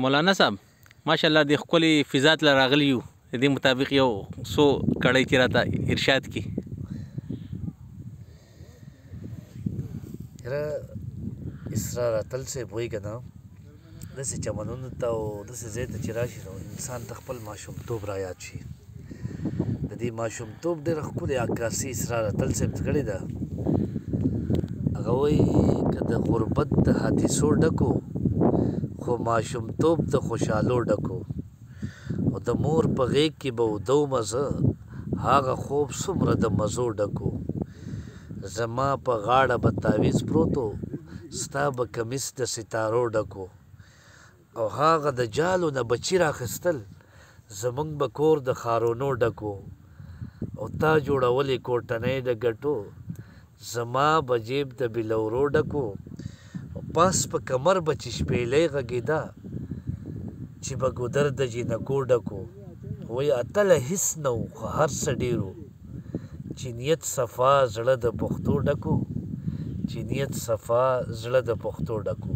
مولانا صاحب ماشاءالله د ښکلې فضا ته راغلي یو د دې مطابق یو څو کړۍ چې راته ارشاد کړي. یاره اسرار اتل صاحب وایي که نه داسې چمنونو ته او داسې ځای ته چې راشي نو انسان ته خپل ماشومتوب را یاد شي. د دې ماشومتوب ډېره ښکلې عکاسي اسرار اتل صاحب کړې ده. هغه وایي که د غربت د حادثو ډکو خو ماشومتوب د خوشحالو ډکو او د مور په غېږ کې به ودو مزه هغه خوب څومره د مزو ډکو زما په غاړه به تاویز پروتو ستا به کمیس د ستارو ډکو او هغه د جالو نه بچي راخیستل زمونږ به کور د خارونو ډکو او تا جوړولې کوټنۍ د ګټو زما به جیب د بلورو ډکو او پاس په کمر به چې شپېلۍ غږېده چې به ګودر د جینکو ډکو. وایي اتله هېڅ نه و خو هر څه ډېرو چې نیت صفا زړه د پښتو ډکو چې نیت صفا زړه د پښتو ډکو.